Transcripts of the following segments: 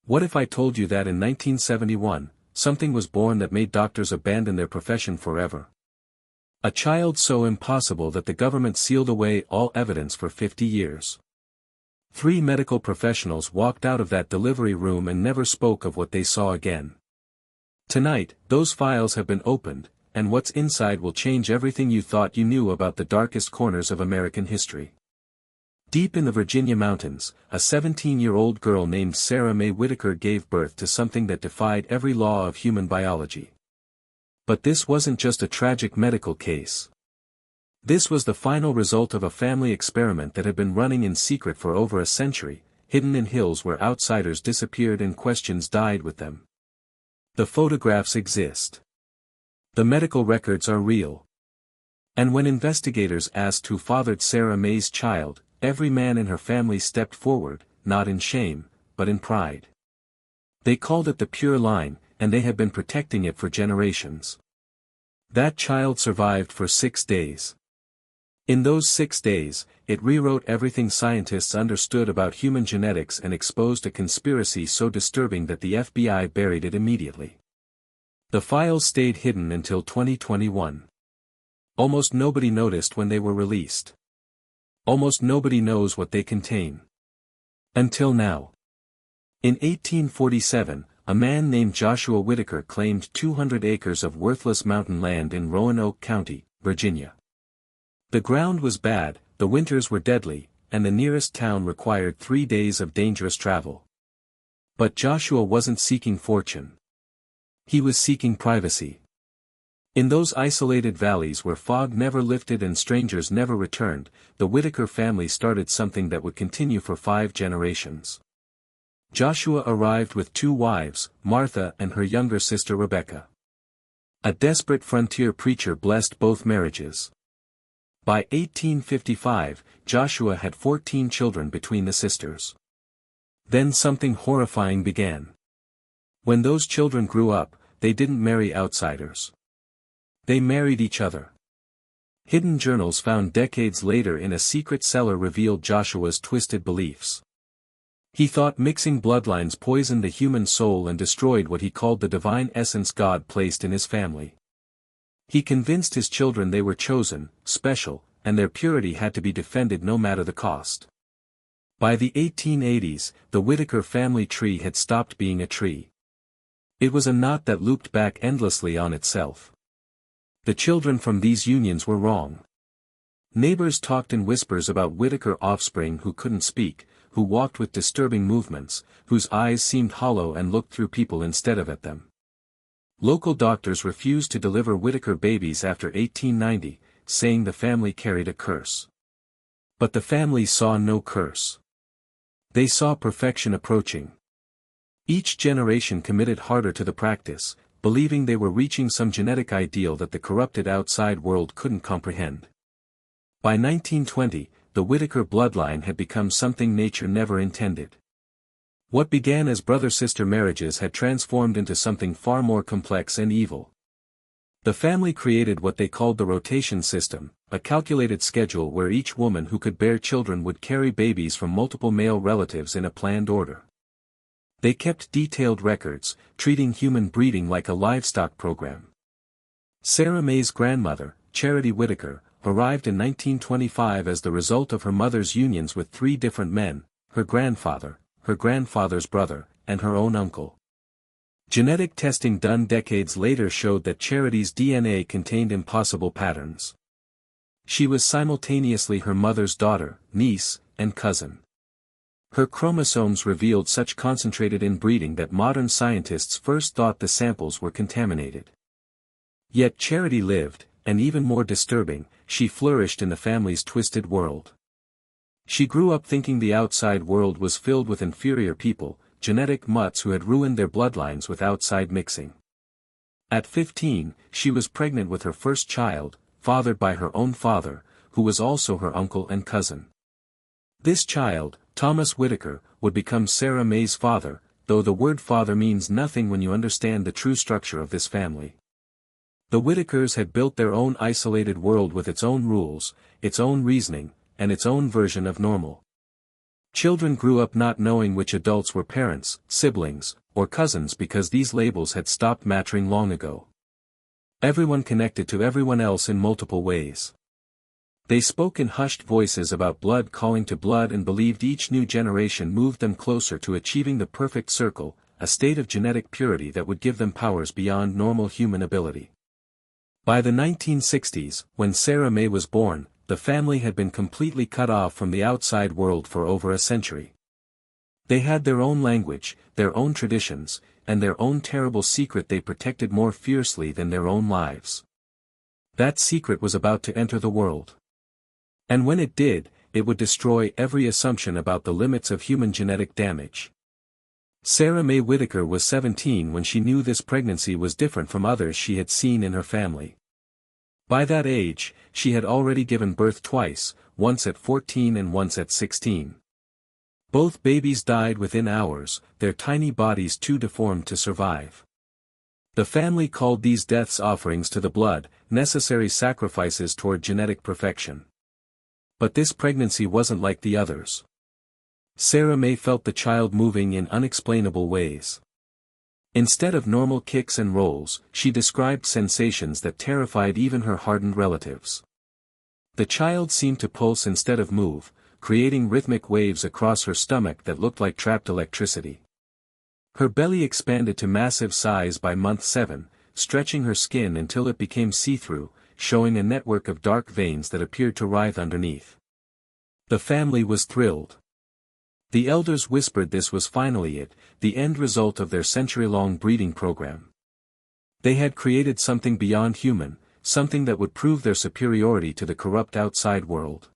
What if I told you that in 1971, something was born that made doctors abandon their profession forever? A child so impossible that the government sealed away all evidence for 50 years. 3 medical professionals walked out of that delivery room and never spoke of what they saw again. Tonight, those files have been opened, and what's inside will change everything you thought you knew about the darkest corners of American history. Deep in the Virginia mountains, a 17-year-old girl named Sarah Mae Whitaker gave birth to something that defied every law of human biology. But this wasn't just a tragic medical case. This was the final result of a family experiment that had been running in secret for over a century, hidden in hills where outsiders disappeared and questions died with them. The photographs exist. The medical records are real. And when investigators asked who fathered Sarah Mae's child, every man in her family stepped forward, not in shame, but in pride. They called it the pure line, and they had been protecting it for generations. That child survived for 6 days. In those 6 days, it rewrote everything scientists understood about human genetics and exposed a conspiracy so disturbing that the FBI buried it immediately. The files stayed hidden until 2021. Almost nobody noticed when they were released. Almost nobody knows what they contain. Until now. In 1847, a man named Joshua Whitaker claimed 200 acres of worthless mountain land in Roanoke County, Virginia. The ground was bad, the winters were deadly, and the nearest town required 3 days of dangerous travel. But Joshua wasn't seeking fortune. He was seeking privacy. In those isolated valleys where fog never lifted and strangers never returned, the Whitaker family started something that would continue for 5 generations. Joshua arrived with 2 wives, Martha and her younger sister Rebecca. A desperate frontier preacher blessed both marriages. By 1855, Joshua had 14 children between the sisters. Then something horrifying began. When those children grew up, they didn't marry outsiders. They married each other. Hidden journals found decades later in a secret cellar revealed Joshua's twisted beliefs. He thought mixing bloodlines poisoned the human soul and destroyed what he called the divine essence God placed in his family. He convinced his children they were chosen, special, and their purity had to be defended no matter the cost. By the 1880s, the Whitaker family tree had stopped being a tree. It was a knot that looped back endlessly on itself. The children from these unions were wrong. Neighbors talked in whispers about Whitaker offspring who couldn't speak, who walked with disturbing movements, whose eyes seemed hollow and looked through people instead of at them. Local doctors refused to deliver Whitaker babies after 1890, saying the family carried a curse. But the family saw no curse. They saw perfection approaching. Each generation committed harder to the practice, believing they were reaching some genetic ideal that the corrupted outside world couldn't comprehend. By 1920, the Whitaker bloodline had become something nature never intended. What began as brother-sister marriages had transformed into something far more complex and evil. The family created what they called the rotation system, a calculated schedule where each woman who could bear children would carry babies from multiple male relatives in a planned order. They kept detailed records, treating human breeding like a livestock program. Sarah Mae's grandmother, Charity Whitaker, arrived in 1925 as the result of her mother's unions with 3 different men, her grandfather, her grandfather's brother, and her own uncle. Genetic testing done decades later showed that Charity's DNA contained impossible patterns. She was simultaneously her mother's daughter, niece, and cousin. Her chromosomes revealed such concentrated inbreeding that modern scientists first thought the samples were contaminated. Yet Charity lived, and even more disturbing, she flourished in the family's twisted world. She grew up thinking the outside world was filled with inferior people, genetic mutts who had ruined their bloodlines with outside mixing. At 15, she was pregnant with her first child, fathered by her own father, who was also her uncle and cousin. This child, Thomas Whitaker, would become Sarah Mae's father, though the word father means nothing when you understand the true structure of this family. The Whitakers had built their own isolated world with its own rules, its own reasoning, and its own version of normal. Children grew up not knowing which adults were parents, siblings, or cousins because these labels had stopped mattering long ago. Everyone connected to everyone else in multiple ways. They spoke in hushed voices about blood calling to blood and believed each new generation moved them closer to achieving the perfect circle, a state of genetic purity that would give them powers beyond normal human ability. By the 1960s, when Sarah May was born, the family had been completely cut off from the outside world for over a century. They had their own language, their own traditions, and their own terrible secret they protected more fiercely than their own lives. That secret was about to enter the world. And when it did, it would destroy every assumption about the limits of human genetic damage. Sarah May Whitaker was 17 when she knew this pregnancy was different from others she had seen in her family. By that age, she had already given birth twice, once at 14 and once at 16. Both babies died within hours, their tiny bodies too deformed to survive. The family called these deaths offerings to the blood, necessary sacrifices toward genetic perfection. But this pregnancy wasn't like the others. Sarah May felt the child moving in unexplainable ways. Instead of normal kicks and rolls, she described sensations that terrified even her hardened relatives. The child seemed to pulse instead of move, creating rhythmic waves across her stomach that looked like trapped electricity. Her belly expanded to massive size by month 7, stretching her skin until it became see-through, showing a network of dark veins that appeared to writhe underneath. The family was thrilled. The elders whispered this was finally it, the end result of their century-long breeding program. They had created something beyond human, something that would prove their superiority to the corrupt outside world.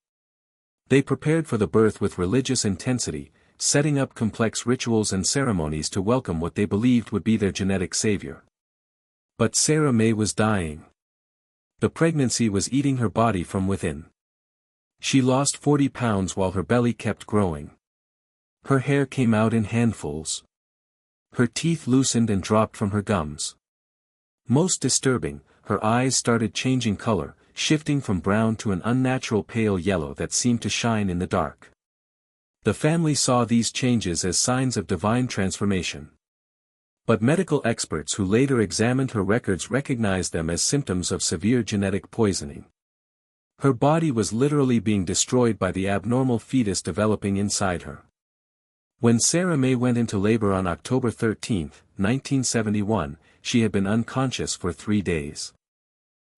They prepared for the birth with religious intensity, setting up complex rituals and ceremonies to welcome what they believed would be their genetic savior. But Sarah May was dying. The pregnancy was eating her body from within. She lost 40 pounds while her belly kept growing. Her hair came out in handfuls. Her teeth loosened and dropped from her gums. Most disturbing, her eyes started changing color, shifting from brown to an unnatural pale yellow that seemed to shine in the dark. The family saw these changes as signs of divine transformation. But medical experts who later examined her records recognized them as symptoms of severe genetic poisoning. Her body was literally being destroyed by the abnormal fetus developing inside her. When Sarah May went into labor on October 13, 1971, she had been unconscious for 3 days.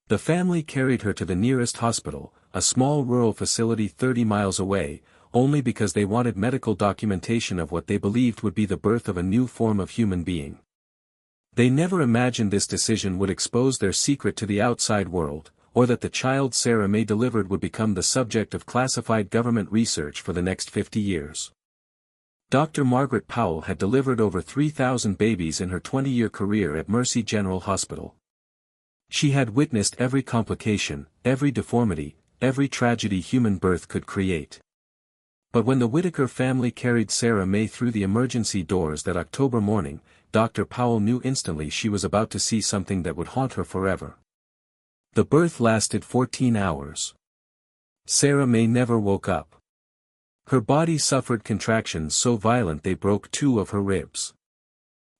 The family carried her to the nearest hospital, a small rural facility 30 miles away, only because they wanted medical documentation of what they believed would be the birth of a new form of human being. They never imagined this decision would expose their secret to the outside world, or that the child Sarah May delivered would become the subject of classified government research for the next 50 years. Dr. Margaret Powell had delivered over 3,000 babies in her 20-year career at Mercy General Hospital. She had witnessed every complication, every deformity, every tragedy human birth could create. But when the Whitaker family carried Sarah May through the emergency doors that October morning, Dr. Powell knew instantly she was about to see something that would haunt her forever. The birth lasted 14 hours. Sarah May never woke up. Her body suffered contractions so violent they broke 2 of her ribs.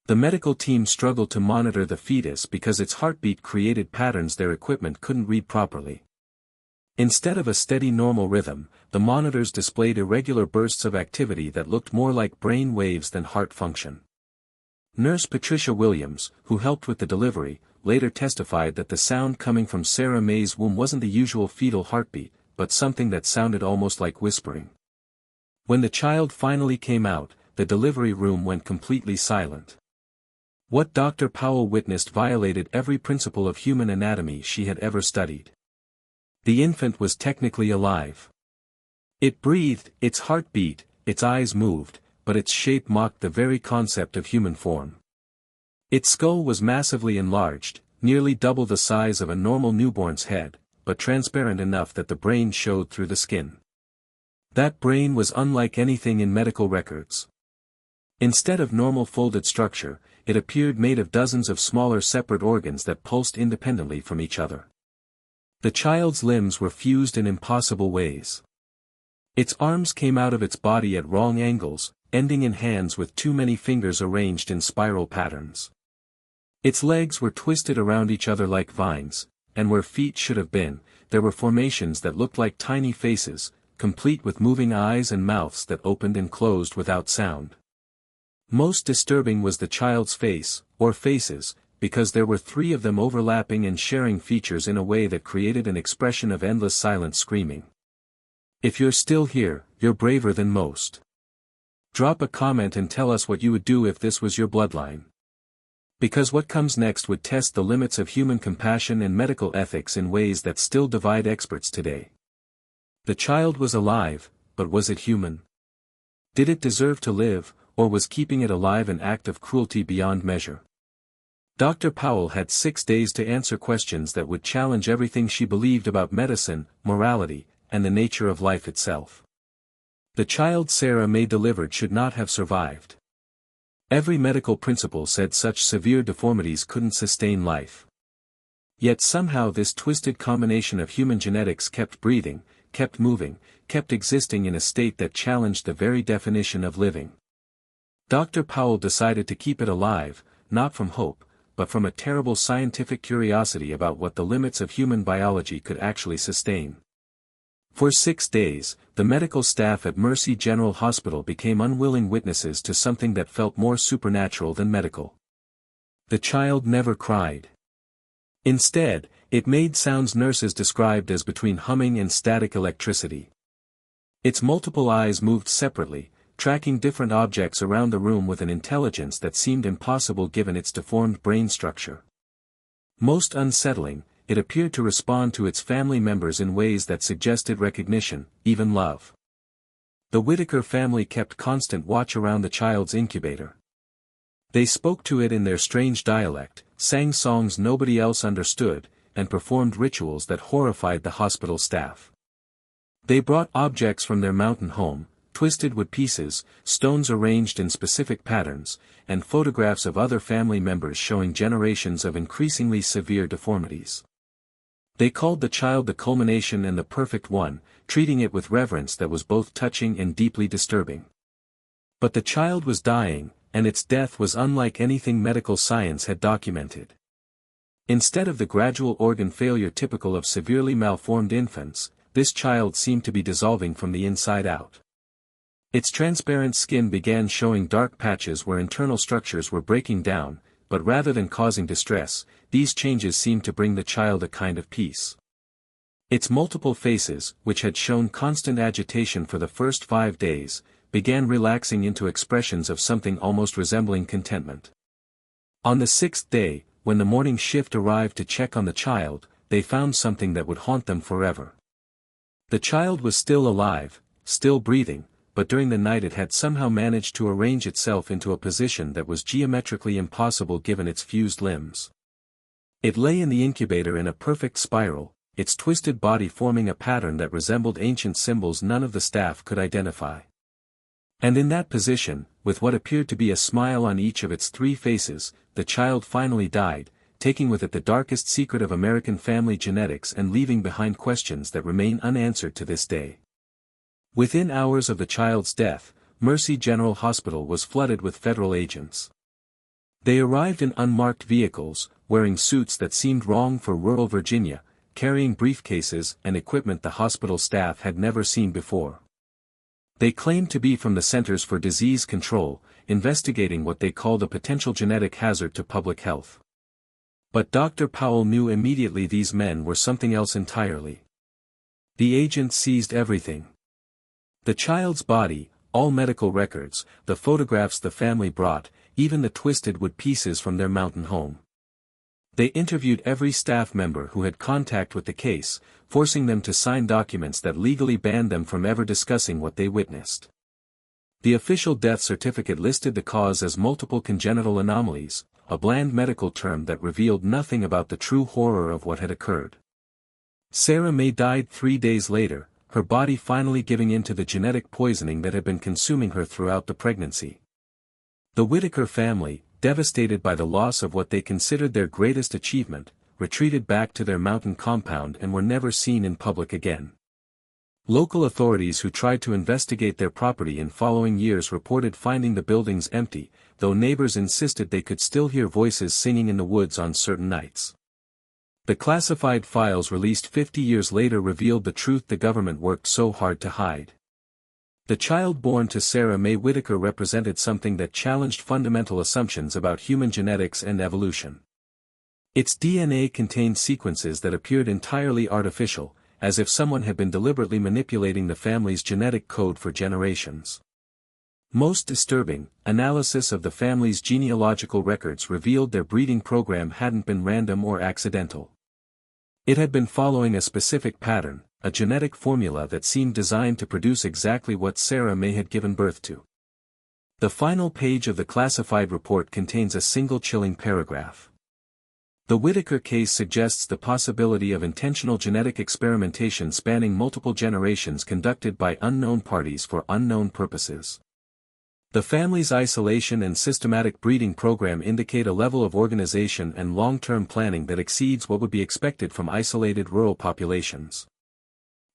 The medical team struggled to monitor the fetus because its heartbeat created patterns their equipment couldn't read properly. Instead of a steady normal rhythm, the monitors displayed irregular bursts of activity that looked more like brain waves than heart function. Nurse Patricia Williams, who helped with the delivery, later testified that the sound coming from Sarah May's womb wasn't the usual fetal heartbeat, but something that sounded almost like whispering. When the child finally came out, the delivery room went completely silent. What Dr. Powell witnessed violated every principle of human anatomy she had ever studied. The infant was technically alive. It breathed, its heart beat, its eyes moved, but its shape mocked the very concept of human form. Its skull was massively enlarged, nearly double the size of a normal newborn's head, but transparent enough that the brain showed through the skin. That brain was unlike anything in medical records. Instead of normal folded structure, it appeared made of dozens of smaller separate organs that pulsed independently from each other. The child's limbs were fused in impossible ways. Its arms came out of its body at wrong angles, ending in hands with too many fingers arranged in spiral patterns. Its legs were twisted around each other like vines, and where feet should have been, there were formations that looked like tiny faces, complete with moving eyes and mouths that opened and closed without sound. Most disturbing was the child's face, or faces, because there were three of them overlapping and sharing features in a way that created an expression of endless silent screaming. If you're still here, you're braver than most. Drop a comment and tell us what you would do if this was your bloodline. Because what comes next would test the limits of human compassion and medical ethics in ways that still divide experts today. The child was alive, but was it human? Did it deserve to live, or was keeping it alive an act of cruelty beyond measure? Dr. Powell had 6 days to answer questions that would challenge everything she believed about medicine, morality, and the nature of life itself. The child Sarah May delivered should not have survived. Every medical principle said such severe deformities couldn't sustain life. Yet somehow this twisted combination of human genetics kept breathing, kept moving, kept existing in a state that challenged the very definition of living. Dr. Powell decided to keep it alive, not from hope, but from a terrible scientific curiosity about what the limits of human biology could actually sustain. For 6 days, the medical staff at Mercy General Hospital became unwilling witnesses to something that felt more supernatural than medical. The child never cried. Instead, it made sounds nurses described as between humming and static electricity. Its multiple eyes moved separately, tracking different objects around the room with an intelligence that seemed impossible given its deformed brain structure. Most unsettling, it appeared to respond to its family members in ways that suggested recognition, even love. The Whitaker family kept constant watch around the child's incubator. They spoke to it in their strange dialect, sang songs nobody else understood, and performed rituals that horrified the hospital staff. They brought objects from their mountain home, twisted wood pieces, stones arranged in specific patterns, and photographs of other family members showing generations of increasingly severe deformities. They called the child the culmination and the perfect one, treating it with reverence that was both touching and deeply disturbing. But the child was dying, and its death was unlike anything medical science had documented. Instead of the gradual organ failure typical of severely malformed infants, this child seemed to be dissolving from the inside out. Its transparent skin began showing dark patches where internal structures were breaking down, but rather than causing distress, these changes seemed to bring the child a kind of peace. Its multiple faces, which had shown constant agitation for the first 5 days, began relaxing into expressions of something almost resembling contentment. On the 6th day, when the morning shift arrived to check on the child, they found something that would haunt them forever. The child was still alive, still breathing, but during the night it had somehow managed to arrange itself into a position that was geometrically impossible given its fused limbs. It lay in the incubator in a perfect spiral, its twisted body forming a pattern that resembled ancient symbols none of the staff could identify. And in that position, with what appeared to be a smile on each of its 3 faces, the child finally died, taking with it the darkest secret of American family genetics and leaving behind questions that remain unanswered to this day. Within hours of the child's death, Mercy General Hospital was flooded with federal agents. They arrived in unmarked vehicles, wearing suits that seemed wrong for rural Virginia, carrying briefcases and equipment the hospital staff had never seen before. They claimed to be from the Centers for Disease Control, investigating what they called a potential genetic hazard to public health. But Dr. Powell knew immediately these men were something else entirely. The agents seized everything. The child's body, all medical records, the photographs the family brought, even the twisted wood pieces from their mountain home. They interviewed every staff member who had contact with the case, forcing them to sign documents that legally banned them from ever discussing what they witnessed. The official death certificate listed the cause as multiple congenital anomalies, a bland medical term that revealed nothing about the true horror of what had occurred. Sarah May died 3 days later, her body finally giving in to the genetic poisoning that had been consuming her throughout the pregnancy. The Whitaker family, devastated by the loss of what they considered their greatest achievement, retreated back to their mountain compound and were never seen in public again. Local authorities who tried to investigate their property in following years reported finding the buildings empty, though neighbors insisted they could still hear voices singing in the woods on certain nights. The classified files released 50 years later revealed the truth the government worked so hard to hide. The child born to Sarah Mae Whitaker represented something that challenged fundamental assumptions about human genetics and evolution. Its DNA contained sequences that appeared entirely artificial, as if someone had been deliberately manipulating the family's genetic code for generations. Most disturbing, analysis of the family's genealogical records revealed their breeding program hadn't been random or accidental. It had been following a specific pattern, a genetic formula that seemed designed to produce exactly what Sarah Mae had given birth to. The final page of the classified report contains a single chilling paragraph. The Whitaker case suggests the possibility of intentional genetic experimentation spanning multiple generations conducted by unknown parties for unknown purposes. The family's isolation and systematic breeding program indicate a level of organization and long-term planning that exceeds what would be expected from isolated rural populations.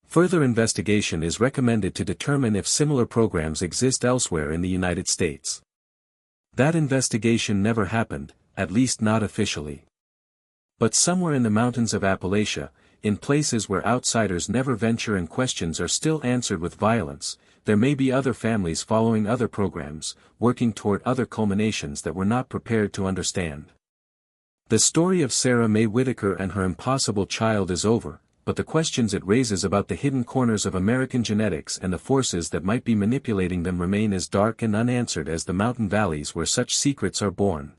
Further investigation is recommended to determine if similar programs exist elsewhere in the United States. That investigation never happened, at least not officially. But somewhere in the mountains of Appalachia, in places where outsiders never venture and questions are still answered with violence, there may be other families following other programs, working toward other culminations that we're not prepared to understand. The story of Sarah Mae Whitaker and her impossible child is over, but the questions it raises about the hidden corners of American genetics and the forces that might be manipulating them remain as dark and unanswered as the mountain valleys where such secrets are born.